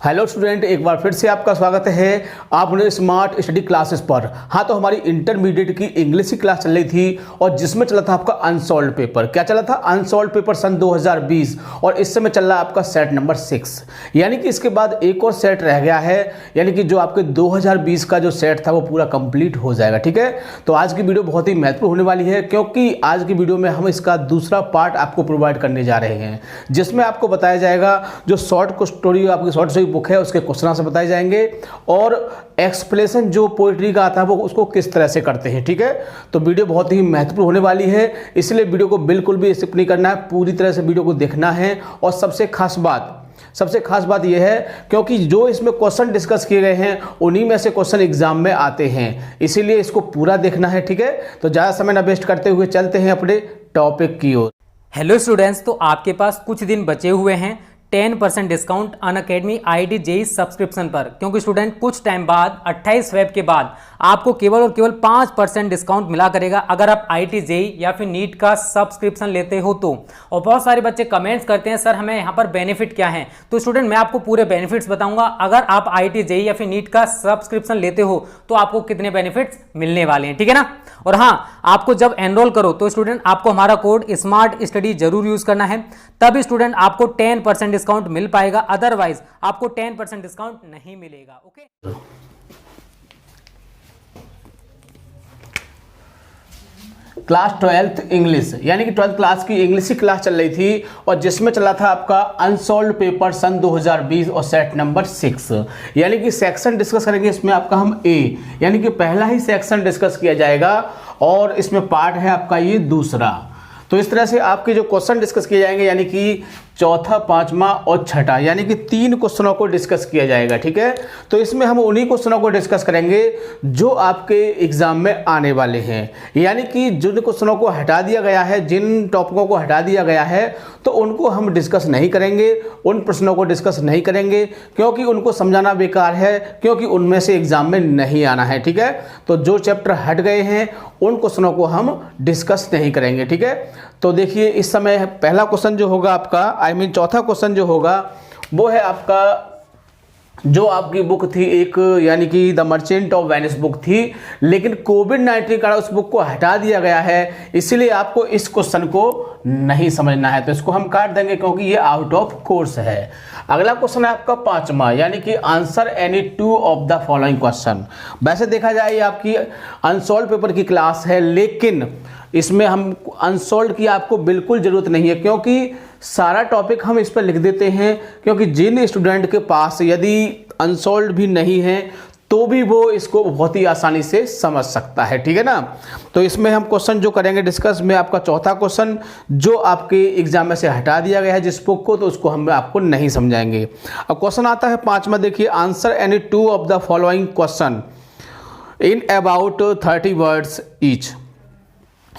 Hello student, एक बार फिर से आपका स्वागत है आपने स्मार्ट स्टडी क्लासेस पर। हाँ, तो हमारी इंटरमीडिएट की इंग्लिश की क्लास चल रही थी और जिसमें चला था आपका अनसॉल्व पेपर। क्या चला था? अनसॉल्व पेपर सन 2020 और इस समय चल रहा है आपका सेट नंबर 6। यानी कि इसके बाद एक और सेट रह गया है, यानी कि जो आपके 2020 का जो सेट था वो पूरा कंप्लीट हो जाएगा। ठीक है, तो आज की वीडियो बहुत ही महत्वपूर्ण होने वाली है क्योंकि आज की वीडियो में हम इसका दूसरा पार्ट आपको प्रोवाइड करने जा रहे हैं, जिसमें आपको बताया जाएगा जो शॉर्ट स्टोरी आपकी शॉर्ट स्टोरी बुक है उसके क्वेश्चन आंसर बताए जाएंगे और एक्सप्लेनेशन जो पोएट्री का आता है वो उसको किस तरह से करते हैं। ठीक है, तो वीडियो बहुत ही महत्वपूर्ण होने वाली है, इसलिए वीडियो को बिल्कुल भी स्किप नहीं करना है, पूरी तरह से वीडियो को देखना है। और सबसे खास बात यह है क्योंकि जो इसमें क्वेश्चन डिस्कस किए गए हैं उन्हीं में से क्वेश्चन एग्जाम में आते हैं, इसीलिए इसको पूरा देखना है। ठीक है, तो ज़्यादा समय ना वेस्ट करते हुए चलते हैं अपने टॉपिक की ओर। हेलो स्टूडेंट्स, तो आपके पास कुछ दिन बचे हुए हैं 10% discount Unacademy IIT JEE subscription पर, क्योंकि स्टूडेंट कुछ टाइम बाद 28 फेब के बाद आपको केवल और केवल 5% डिस्काउंट मिला करेगा अगर आप IIT JEE या फिर नीट का सब्सक्रिप्शन लेते हो तो। और बहुत सारे बच्चे कमेंट्स करते हैं सर हमें यहाँ पर बेनिफिट क्या है, तो स्टूडेंट मैं आपको पूरे बेनिफिट्स बताऊंगा। अगर आप IIT JEE या फिर नीट का सब्सक्रिप्शन लेते हो तो आपको कितने बेनिफिट्स मिलने वाले हैं, ठीक है ना। और हाँ, आपको जब एनरोल करो तो स्टूडेंट आपको हमारा कोड स्मार्ट स्टडी जरूर यूज करना है, तब स्टूडेंट आपको 10% डिस्काउंट मिल पाएगा, अदरवाइज आपको 10% डिस्काउंट नहीं मिलेगा। ओके, क्लास 12th इंग्लिश, यानी कि 12th क्लास की इंग्लिश की क्लास चल रही थी और जिसमें चला था आपका अनसॉल्व पेपर सन 2020 और सेट नंबर 6। यानी कि सेक्शन डिस्कस करेंगे इसमें आपका हम ए, यानी कि पहला ही सेक्शन डिस्कस किया जाएगा और इसमें पार्ट है आपका ये दूसरा। तो इस तरह से आपके जो क्वेश्चन डिस्कस किए जाएंगे, यानी कि चौथा, पांचवा और छठा, यानी कि 3 क्वेश्चनों को डिस्कस किया जाएगा। ठीक है, तो इसमें हम उन्हीं क्वेश्चनों को डिस्कस करेंगे जो आपके एग्जाम में आने वाले हैं, यानी कि जिन क्वेश्चनों को हटा दिया गया है, जिन टॉपिकों को हटा दिया गया है तो उनको हम डिस्कस नहीं करेंगे, उन प्रश्नों को डिस्कस नहीं करेंगे क्योंकि उनको समझाना बेकार है, क्योंकि उनमें से एग्जाम में नहीं आना है। ठीक है, तो जो चैप्टर हट गए हैं उन क्वेश्चनों को हम डिस्कस नहीं करेंगे। ठीक है, तो देखिए इस समय पहला क्वेश्चन जो होगा आपका, चौथा क्वेश्चन जो होगा वो है आपका, जो आपकी बुक थी एक, यानी कि the merchant of Venice book थी, लेकिन कोविड-19 के कारण उस बुक को हटा दिया गया है, इसीलिए आपको इस क्वेश्चन को नहीं समझना है, तो इसको हम काट देंगे क्योंकि ये आउट ऑफ कोर्स है। अगला क्वेश्चन है आपका पांचवा, यानी कि answer any 2 of the following question. वैसे देखा जाए ये आपकी अनसॉल्व पेपर की क्लास है, लेकिन इसमें हम अनसॉल्व की आपको बिल्कुल ज़रूरत नहीं है क्योंकि सारा टॉपिक हम इस पर लिख देते हैं, क्योंकि जिन स्टूडेंट के पास यदि अनसॉल्व भी नहीं है तो भी वो इसको बहुत ही आसानी से समझ सकता है। ठीक है ना, तो इसमें हम क्वेश्चन जो करेंगे डिस्कस में आपका चौथा क्वेश्चन जो आपके एग्जाम में से हटा दिया गया है जिस बुक को, तो उसको हम आपको नहीं समझाएंगे। अब क्वेश्चन आता है पांचवा, देखिए answer any 2 of the following question in about 30 words each,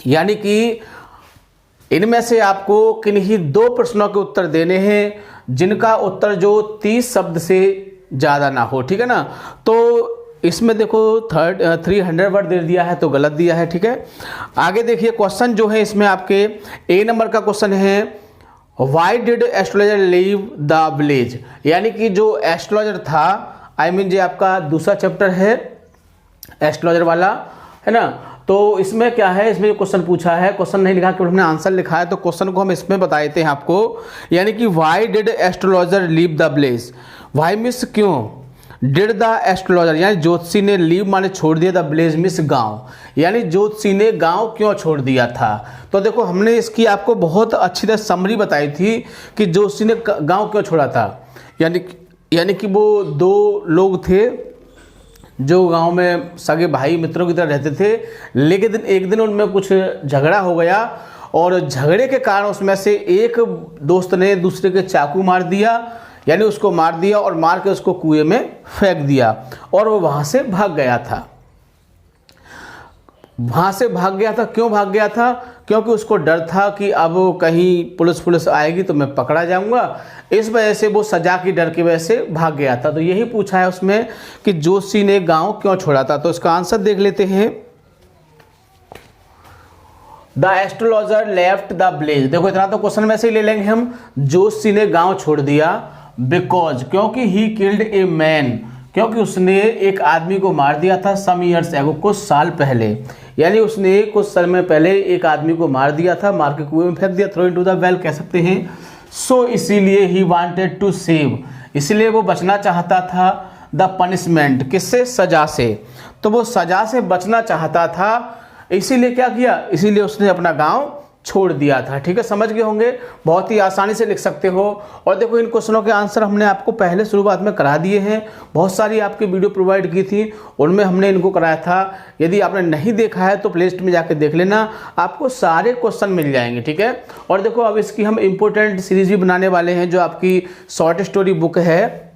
यानी कि इनमें से आपको किन्हीं 2 प्रश्नों के उत्तर देने हैं जिनका उत्तर जो 30 शब्द से ज़्यादा ना हो। ठीक है ना, तो इसमें देखो 300 वर्ड दे दिया है तो गलत दिया है। ठीक है, आगे देखिए क्वेश्चन जो है इसमें आपके ए नंबर का क्वेश्चन है, why did astrologer leave the village, यानी कि जो एस्ट्रोलॉजर था, ये आपका दूसरा चैप्टर है एस्ट्रोलॉजर वाला, है ना। तो इसमें क्या है, इसमें जो क्वेश्चन पूछा है, क्वेश्चन नहीं लिखा केवल हमने आंसर लिखा है, तो क्वेश्चन को हम इसमें बता देते हैं आपको, यानी कि why did astrologer leave the village, why miss क्यों, डिड द एस्ट्रोलॉजर यानी ज्योतिषी ने, लीव माने छोड़ दिया, द विलेज मिस गांव, यानी ज्योतिषी ने गांव क्यों छोड़ दिया था। तो देखो हमने इसकी आपको बहुत अच्छी तरह समरी बताई थी कि ज्योतिषी ने गाँव क्यों छोड़ा था, यानी कि वो 2 लोग थे जो गांव में सगे भाई मित्रों की तरह रहते थे, लेकिन एक दिन उनमें कुछ झगड़ा हो गया और झगड़े के कारण उसमें से एक दोस्त ने दूसरे के चाकू मार दिया, यानी उसको मार दिया और मार के उसको कुएं में फेंक दिया और वो वहां से भाग गया था। क्यों भाग गया था? क्योंकि उसको डर था कि अब कहीं पुलिस आएगी तो मैं पकड़ा जाऊंगा, इस वजह से वो सजा की डर की वजह से भाग गया था। तो यही पूछा है उसमें कि जोशी ने गांव क्यों छोड़ा था, तो इसका आंसर देख लेते हैं। The astrologer left the village, देखो इतना तो क्वेश्चन में से ही ले लेंगे हम, जोशी ने गांव छोड़ दिया बिकॉज, क्योंकि ही किल्ड ए मैन, क्योंकि उसने एक आदमी को मार दिया था सम ईयर्स एगो, कुछ साल पहले, यानी उसने कुछ समय पहले एक आदमी को मार दिया था, मार के कुएं में फेंक दिया, थ्रो इनटू द वेल कह सकते हैं। सो इसीलिए ही वांटेड टू सेव, इसलिए वो बचना चाहता था द पनिशमेंट, किससे, सजा से। तो वो सजा से बचना चाहता था, इसीलिए क्या किया, इसीलिए उसने अपना गांव छोड़ दिया था। ठीक है, समझ गए होंगे, बहुत ही आसानी से लिख सकते हो। और देखो इन क्वेश्चनों के आंसर हमने आपको पहले शुरुआत में करा दिए हैं, बहुत सारी आपकी वीडियो प्रोवाइड की थी, उनमें हमने इनको कराया था। यदि आपने नहीं देखा है तो प्लेलिस्ट में जाकर देख लेना, आपको सारे क्वेश्चन मिल जाएंगे। ठीक है, और देखो अब इसकी हम इंपॉर्टेंट सीरीज भी बनाने वाले हैं, जो आपकी शॉर्ट स्टोरी बुक है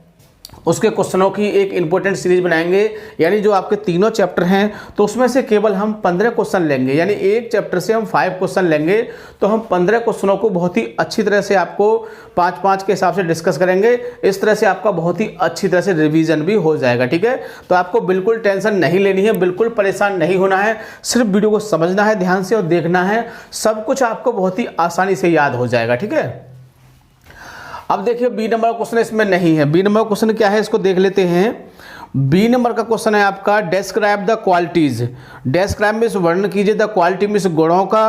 उसके क्वेश्चनों की एक इंपॉर्टेंट सीरीज बनाएंगे, यानी जो आपके तीनों चैप्टर हैं तो उसमें से केवल हम 15 क्वेश्चन लेंगे, यानी एक चैप्टर से हम 5 क्वेश्चन लेंगे, तो हम 15 क्वेश्चनों को बहुत ही अच्छी तरह से आपको 5-5 के हिसाब से डिस्कस करेंगे। इस तरह से आपका बहुत ही अच्छी तरह से रिवीजन भी हो जाएगा। ठीक है, तो आपको बिल्कुल टेंशन नहीं लेनी है, बिल्कुल परेशान नहीं होना है, सिर्फ वीडियो को समझना है ध्यान से और देखना है, सब कुछ आपको बहुत ही आसानी से याद हो जाएगा। ठीक है, अब देखिए बी नंबर का क्वेश्चन इसमें नहीं है। बी नंबर का क्वेश्चन क्या है, इसको देख लेते हैं। बी नंबर का क्वेश्चन है आपका डिस्क्राइब द क्वालिटीज, डिस्क्राइब में वर्णन कीजिए द क्वालिटी में गुणों का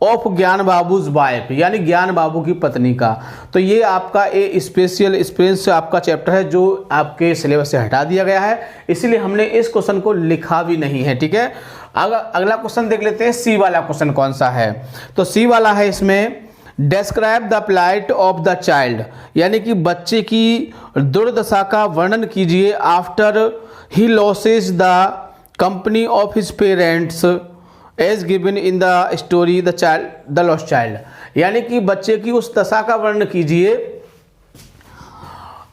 ऑफ ज्ञान बाबूज वाइफ, यानी ज्ञान बाबू की पत्नी का। तो ये आपका ए स्पेशल एक्सपीरियंस आपका चैप्टर है, जो आपके सिलेबस से हटा दिया गया है, इसलिए हमने इस क्वेश्चन को लिखा भी नहीं है। ठीक है, अगला क्वेश्चन देख लेते हैं, सी वाला क्वेश्चन कौन सा है। तो सी वाला है इसमें describe the plight of the child, यानी कि बच्चे की दुर्दशा का वर्णन कीजिए after he loses the company of his parents as given in the story the lost child, यानी कि बच्चे की उस दशा का वर्णन कीजिए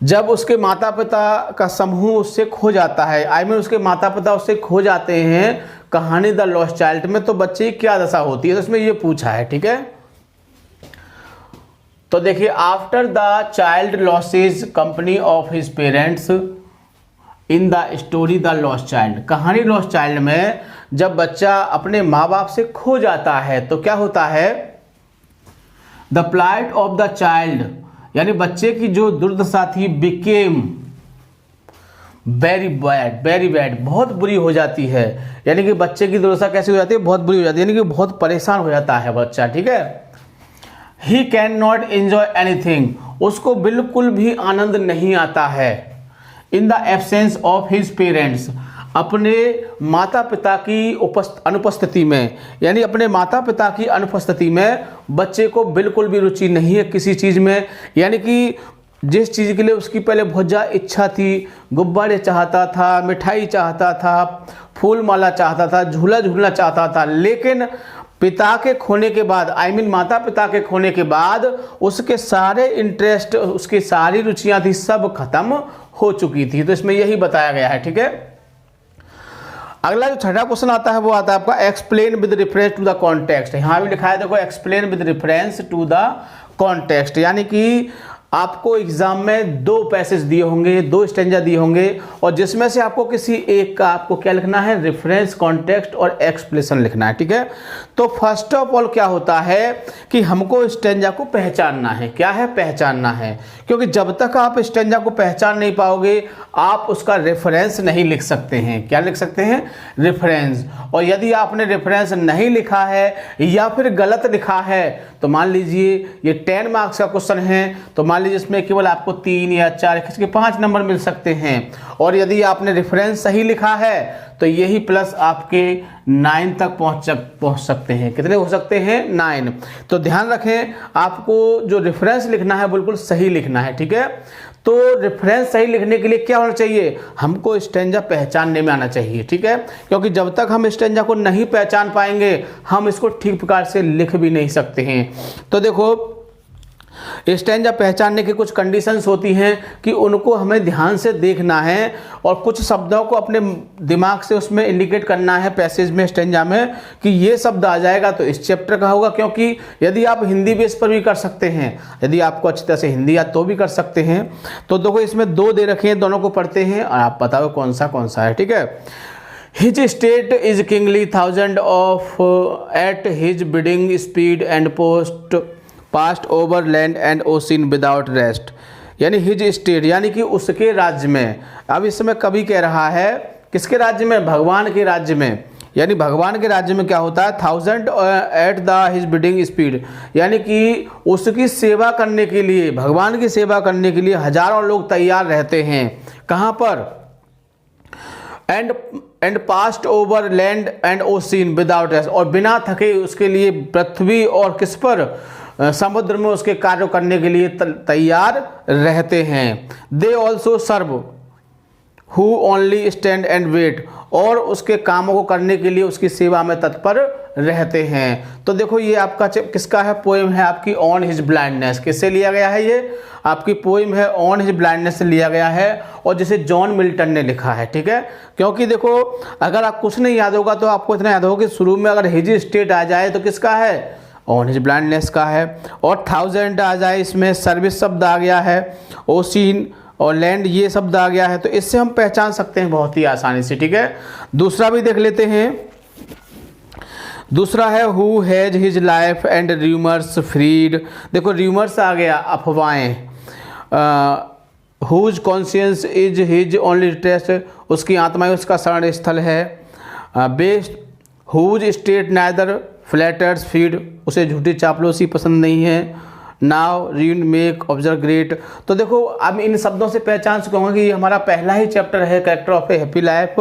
जब उसके माता पिता का समूह उससे खो जाता है, आई मीन उसके माता पिता उससे खो जाते हैं कहानी द लॉस्ट चाइल्ड में, तो बच्चे की क्या दशा होती है, तो इसमें ये पूछा है। ठीक है, तो देखिए after the child losses company of his parents in the story the lost child, कहानी लॉस्ट चाइल्ड में जब बच्चा अपने माँ बाप से खो जाता है तो क्या होता है, the plight of the child, यानी बच्चे की जो दुर्दशा थी बिकेम वेरी बैड, बहुत बुरी हो जाती है, यानी कि बच्चे की दुर्दशा कैसी हो जाती है, बहुत बुरी हो जाती है, यानी कि बहुत परेशान हो जाता है बच्चा। ठीक है, ही कैन नॉट एंजॉय एनीथिंग, उसको बिल्कुल भी आनंद नहीं आता है, in the absence of his parents, अपने माता पिता की अनुपस्थिति में, यानी अपने माता पिता की अनुपस्थिति में बच्चे को बिल्कुल भी रुचि नहीं है किसी चीज़ में, यानी कि जिस चीज़ के लिए उसकी पहले बहुत ज़्यादा इच्छा थी, गुब्बारे चाहता था, मिठाई चाहता था, फूल माला चाहता था, झूला झूलना चाहता था, लेकिन पिता के खोने के बाद, आई मीन माता पिता के खोने के बाद उसके सारे इंटरेस्ट, उसकी सारी रुचियां थी, सब खत्म हो चुकी थी। तो इसमें यही बताया गया है। ठीक है, अगला जो छठा क्वेश्चन आता है वो आता है आपका explain with reference to the context. यहाँ भी लिखा है देखो explain with reference to the context, यानी कि आपको एग्जाम में 2 पैसेज दिए होंगे, 2 स्टेंजा दिए होंगे, और जिसमें से आपको किसी एक का आपको क्या लिखना है, रेफरेंस, कॉन्टेक्स्ट और एक्सप्लेनेशन लिखना है। ठीक है, तो फर्स्ट ऑफ ऑल क्या होता है कि हमको स्टेंजा को पहचानना है। क्या है, पहचानना है, क्योंकि जब तक आप स्टेंजा को पहचान नहीं पाओगे आप उसका रेफरेंस नहीं लिख सकते हैं। क्या लिख सकते हैं, रेफरेंस। और यदि आपने रेफरेंस नहीं लिखा है या फिर गलत लिखा है तो मान लीजिए ये 10 मार्क्स का क्वेश्चन है, तो मान लीजिए इसमें केवल आपको 3 या 4 खींच के 5 नंबर मिल सकते हैं। और यदि आपने रेफरेंस सही लिखा है तो यही प्लस आपके 9 तक पहुंच सकते हैं। कितने हो सकते हैं, 9। तो ध्यान रखें आपको जो रेफरेंस लिखना है बिल्कुल सही लिखना है। ठीक है, तो रेफरेंस सही लिखने के लिए क्या होना चाहिए, हमको स्टेंजा पहचानने में आना चाहिए। ठीक है, क्योंकि जब तक हम स्टेंजा को नहीं पहचान पाएंगे हम इसको ठीक प्रकार से लिख भी नहीं सकते हैं। तो देखो स्टेंजा पहचानने की कुछ कंडीशंस होती हैं कि उनको हमें ध्यान से देखना है और कुछ शब्दों को अपने दिमाग से उसमें इंडिकेट करना है पैसेज में, स्टेंजा में, कि ये शब्द आ जाएगा तो इस चैप्टर का होगा। क्योंकि यदि आप हिंदी बेस पर भी कर सकते हैं, यदि आपको अच्छी तरह से हिंदी याद तो भी कर सकते हैं। तो देखो इसमें 2 दे रखे हैं, दोनों को पढ़ते हैं और आप बताओ कौन सा है। ठीक है, his state is kingly, 1000 of at his bidding speed and past over land and ocean without rest, यानी हिज स्टेट यानी कि उसके राज्य में। अब इस समय कवि कह रहा है किसके राज्य में, भगवान के राज्य में। यानी भगवान के राज्य में क्या होता है, 1000 at the his bidding speed, यानी कि उसकी सेवा करने के लिए, भगवान की सेवा करने के लिए हजारों लोग तैयार रहते हैं। कहाँ पर, and past over land and ocean without rest, और बिना थके उसके लिए पृथ्वी और किस पर, समुद्र में उसके कार्य करने के लिए तैयार रहते हैं। They also serve who only stand and wait, और उसके कामों को करने के लिए उसकी सेवा में तत्पर रहते हैं। तो देखो ये आपका किसका है, पोएम है आपकी ऑन हिज ब्लाइंडनेस। किससे लिया गया है, ये आपकी पोएम है ऑन हिज ब्लाइंडनेस से लिया गया है, और जिसे जॉन मिल्टन ने लिखा है। ठीक है, क्योंकि देखो अगर आप कुछ नहीं याद होगा तो आपको इतना याद होगा कि शुरू में अगर हिज स्टेट आ जाए तो किसका है, ऑन हिज ब्लाइंडनेस का है, और 1000 आ जाए इसमें सर्विस शब्द आ गया है, ओशियन और लैंड ये शब्द आ गया है, तो इससे हम पहचान सकते हैं बहुत ही आसानी से। ठीक है, दूसरा भी देख लेते हैं। दूसरा है who has his life and rumours freed. देखो र्यूमर्स आ गया, अफवाहें। Whose conscience is his only test, उसकी आत्मा ही उसका शरण स्थल है। Best whose state neither flatters feed, उसे झूठी चापलूसी पसंद नहीं है। Now read make observe great. तो देखो अब इन शब्दों से पहचान चुके होंगे कि ये हमारा पहला ही चैप्टर है character of A happy life,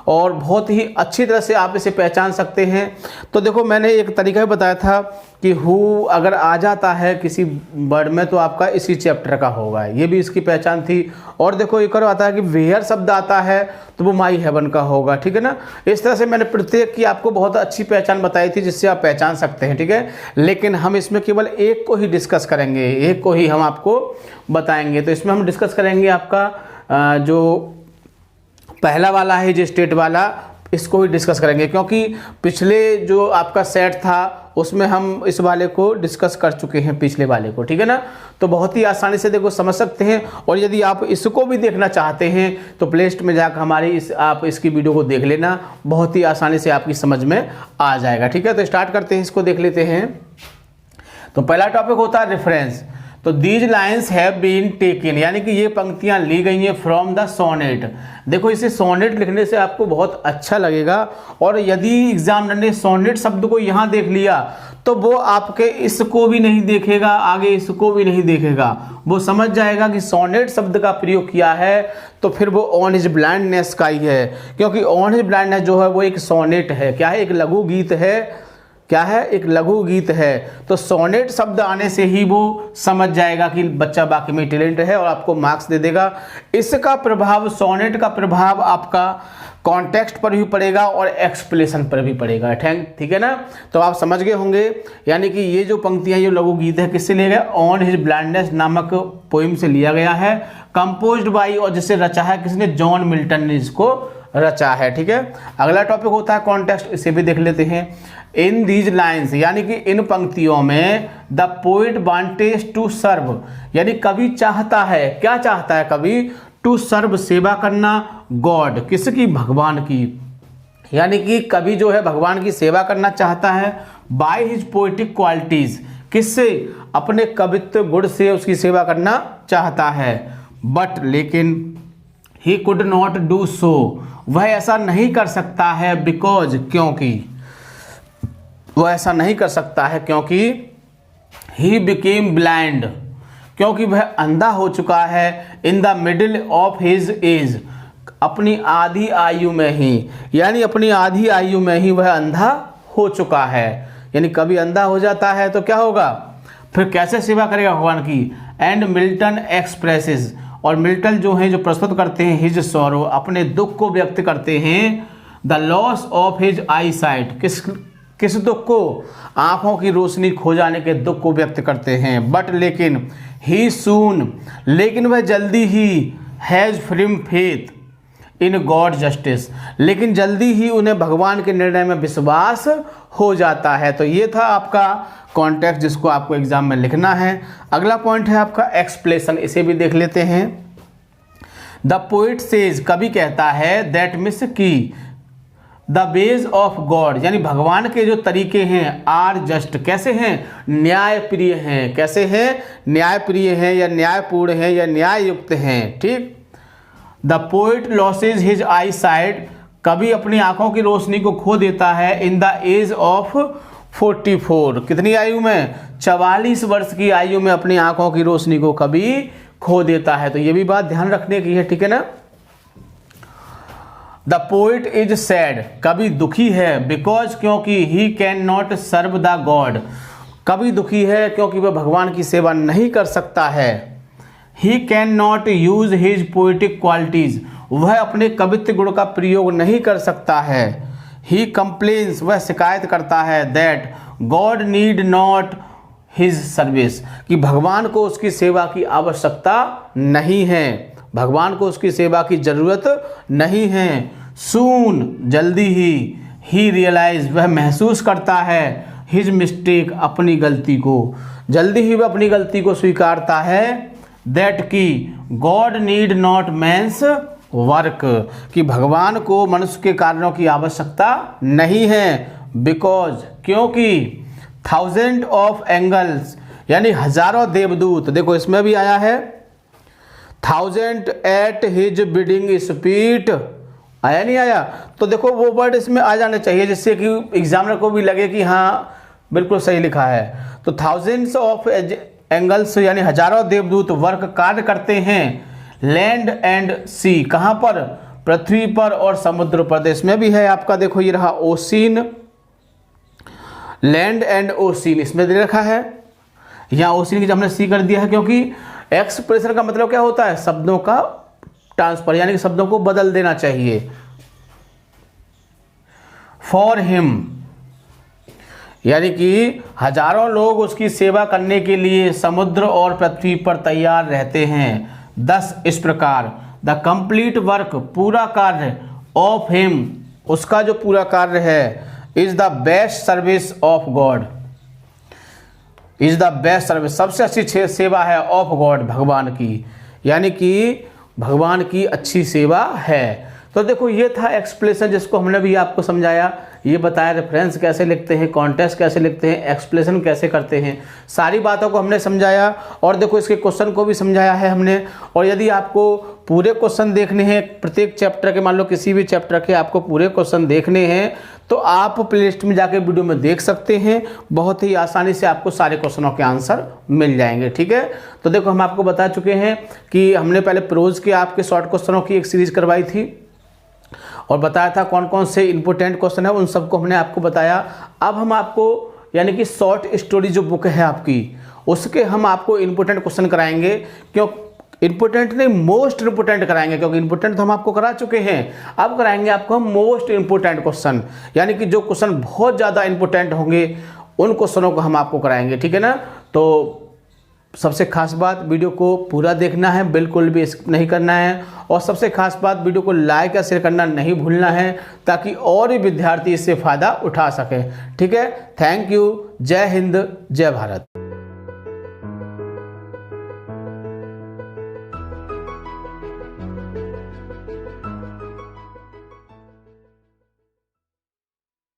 और बहुत ही अच्छी तरह से आप इसे पहचान सकते हैं। तो देखो मैंने एक तरीका भी बताया था कि हु अगर आ जाता है किसी वर्ड में तो आपका इसी चैप्टर का होगा, ये भी इसकी पहचान थी। और देखो एक और आता है कि वेयर शब्द आता है तो वो माई हेवन का होगा। ठीक है ना, इस तरह से मैंने प्रत्येक की आपको बहुत अच्छी पहचान बताई थी जिससे आप पहचान सकते हैं। ठीक है, लेकिन हम इसमें केवल एक को ही डिस्कस करेंगे, एक को ही हम आपको बताएंगे। तो इसमें हम डिस्कस करेंगे आपका जो पहला वाला है जो स्टेट वाला, इसको ही डिस्कस करेंगे, क्योंकि पिछले जो आपका सेट था उसमें हम इस वाले को डिस्कस कर चुके हैं, पिछले वाले को। ठीक है ना, तो बहुत ही आसानी से देखो समझ सकते हैं। और यदि आप इसको भी देखना चाहते हैं तो प्ले लिस्ट में जाकर हमारी आप इसकी वीडियो को देख लेना, बहुत ही आसानी से आपकी समझ में आ जाएगा। ठीक है, तो स्टार्ट करते हैं, इसको देख लेते हैं। तो पहला टॉपिक होता है रेफरेंस। तो these lines have been taken, यानी कि ये पंक्तियां ली गई हैं फ्रॉम द सोनेट। देखो इसे सोनेट लिखने से आपको बहुत अच्छा लगेगा, और यदि एग्जामिनर ने सोनेट शब्द को यहाँ देख लिया तो वो आपके इसको भी नहीं देखेगा, आगे इसको भी नहीं देखेगा, वो समझ जाएगा कि सोनेट शब्द का प्रयोग किया है, तो फिर वो ऑन हिज ब्लाइंडनेस का ही है। क्योंकि ऑन हिज ब्लाइंडनेस जो है वो एक सोनेट है, क्या है, एक लघु गीत है। क्या है, एक लघु गीत है। तो सोनेट शब्द आने से ही वो समझ जाएगा कि बच्चा वाकई में टैलेंट है और आपको मार्क्स दे देगा। इसका प्रभाव, सोनेट का प्रभाव आपका कॉन्टेक्स्ट पर भी पड़ेगा और एक्सप्लेनेशन पर भी पड़ेगा। ठीक है ना, तो आप समझ गए होंगे। यानी कि ये जो पंक्तियां, ये लघु गीत है, किससे लिया गया, ऑन हिज ब्लाइंडनेस नामक पोइम से लिया गया है, कंपोज्ड बाई, और जिसे रचा है किसने, जॉन मिल्टन ने इसको रचा है। ठीक है, अगला टॉपिक होता है कॉन्टेक्स्ट, इसे भी देख लेते हैं। इन दीज लाइन्स, यानी कि इन पंक्तियों में the poet wanted to serve, यानी कवि चाहता है, क्या चाहता है कवि, टू सर्व, सेवा करना, गॉड, किसकी, भगवान की। यानी कि कवि जो है भगवान की सेवा करना चाहता है बाय हिज पोइटिक क्वालिटीज, किससे, अपने कवित्व गुण से उसकी सेवा करना चाहता है। बट लेकिन he could not do so, वह ऐसा नहीं कर सकता है, बिकॉज, क्योंकि, वह ऐसा नहीं कर सकता है क्योंकि ही बिकेम ब्लाइंड, क्योंकि वह अंधा हो चुका है, in the middle of his age, अपनी आधी आयु में ही, यानी अपनी आधी आयु में ही वह अंधा हो चुका है। यानी कभी अंधा हो जाता है तो क्या होगा, फिर कैसे सेवा करेगा भगवान की। एंड मिल्टन एक्सप्रेसेस, और मिल्टन जो है जो प्रस्तुत करते हैं हिज सॉरो, अपने दुख को व्यक्त करते हैं, the loss of his I site, किस दुख को, आंखों की रोशनी खो जाने के दुख को व्यक्त करते हैं। बट लेकिन ही सून, लेकिन वह जल्दी ही, has firm faith in God justice, लेकिन जल्दी ही उन्हें भगवान के निर्णय में विश्वास हो जाता है। तो ये था आपका कॉन्टेक्स्ट जिसको आपको एग्जाम में लिखना है। अगला पॉइंट है आपका एक्सप्लेनेशन, इसे भी देख लेते हैं। द पोइट सेज, कवि कहता है, दैट मिस की, द वेज ऑफ गॉड, यानी भगवान के जो तरीके हैं आर जस्ट, कैसे हैं, न्यायप्रिय हैं, कैसे हैं, न्यायप्रिय हैं या न्यायपूर्ण हैं या न्याययुक्त हैं। ठीक। The poet losses his I site, कवि अपनी आंखों की रोशनी को खो देता है इन द एज ऑफ 44, कितनी आयु में, 44 वर्ष की आयु में अपनी आंखों की रोशनी को कवि खो देता है। तो ये भी बात ध्यान रखने की है, ठीक है ना। द पोइट इज सैड, कवि दुखी है, बिकॉज, क्योंकि he can not serve the God, कवि दुखी है क्योंकि वह भगवान की सेवा नहीं कर सकता है। ही can not use his poetic qualities, वह अपने कवित्व गुण का प्रयोग नहीं कर सकता है। ही कंप्लेन्स, वह शिकायत करता है, that God need not his service, कि भगवान को उसकी सेवा की आवश्यकता नहीं है, भगवान को उसकी सेवा की जरूरत नहीं है। सून, जल्दी ही रियलाइज, वह महसूस करता है, हिज मिस्टेक, अपनी गलती को, जल्दी ही वह अपनी गलती को स्वीकारता है। दैट की God need not man's work, कि भगवान को मनुष्य के कार्यों की आवश्यकता नहीं है। बिकॉज, क्योंकि, थाउजेंड ऑफ एंगल्स, यानी हजारों देवदूत, देखो इसमें भी आया है thousand at his bidding speed, आया नहीं आया, तो देखो वो वर्ड इसमें आ जाने चाहिए जिससे कि एग्जामिनर को भी लगे कि हाँ बिल्कुल सही लिखा है। तो थाउजेंड्स ऑफ एंगल्स यानी हजारों देवदूत वर्क कार्य करते हैं, लैंड एंड सी, कहाँ पर, पृथ्वी पर और समुद्र पर। इसमें भी है आपका, देखो ये रहा ओसीन, लैंड एंड ओसीन इसमें दे रखा है, यहाँ ओसीन की जब हमने सी कर दिया है क्योंकि एक्सप्रेशन का मतलब क्या होता है, शब्दों का ट्रांसफर, यानी कि शब्दों को बदल देना चाहिए। फॉर हिम, यानी कि हजारों लोग उसकी सेवा करने के लिए समुद्र और पृथ्वी पर तैयार रहते हैं। दस, इस प्रकार, द कंप्लीट वर्क, पूरा कार्य, ऑफ हिम, उसका जो पूरा कार्य है, is the best service of God, is the best service, सबसे अच्छी सेवा है ऑफ गॉड, भगवान की, यानी कि भगवान की अच्छी सेवा है। तो देखो ये था एक्सप्लेनेशन जिसको हमने भी आपको समझाया, ये बताया रेफरेंस कैसे लिखते हैं, कॉन्टेक्स्ट कैसे लिखते हैं, एक्सप्लेनेशन कैसे करते हैं, सारी बातों को हमने समझाया। और देखो इसके क्वेश्चन को भी समझाया है हमने। और यदि आपको पूरे क्वेश्चन देखने हैं प्रत्येक चैप्टर के, मान लो किसी भी चैप्टर के आपको पूरे क्वेश्चन देखने हैं तो आप प्लेलिस्ट में जाके वीडियो में देख सकते हैं, बहुत ही आसानी से आपको सारे क्वेश्चनों के आंसर मिल जाएंगे। ठीक है, तो देखो हम आपको बता चुके हैं कि हमने पहले प्रोज के आपके शॉर्ट क्वेश्चनों की एक सीरीज करवाई थी और बताया था कौन कौन से इंपॉर्टेंट क्वेश्चन है, उन सबको हमने आपको बताया। अब हम आपको यानी कि शॉर्ट स्टोरी जो बुक है आपकी, उसके हम आपको इंपॉर्टेंट क्वेश्चन कराएंगे। क्यों इंपॉर्टेंट नहीं, मोस्ट इंपॉर्टेंट कराएंगे, क्योंकि इंपॉर्टेंट तो हम आपको करा चुके हैं, अब कराएंगे आपको हम मोस्ट इंपॉर्टेंट क्वेश्चन, यानी कि जो क्वेश्चन बहुत ज़्यादा इंपॉर्टेंट होंगे उन क्वेश्चनों को हम आपको कराएंगे। ठीक है ना। तो सबसे खास बात, वीडियो को पूरा देखना है, बिल्कुल भी स्किप नहीं करना है। और सबसे खास बात, वीडियो को लाइक या शेयर करना नहीं भूलना है ताकि और भी विद्यार्थी इससे फ़ायदा उठा सकें। ठीक है, थैंक यू, जय हिंद, जय भारत।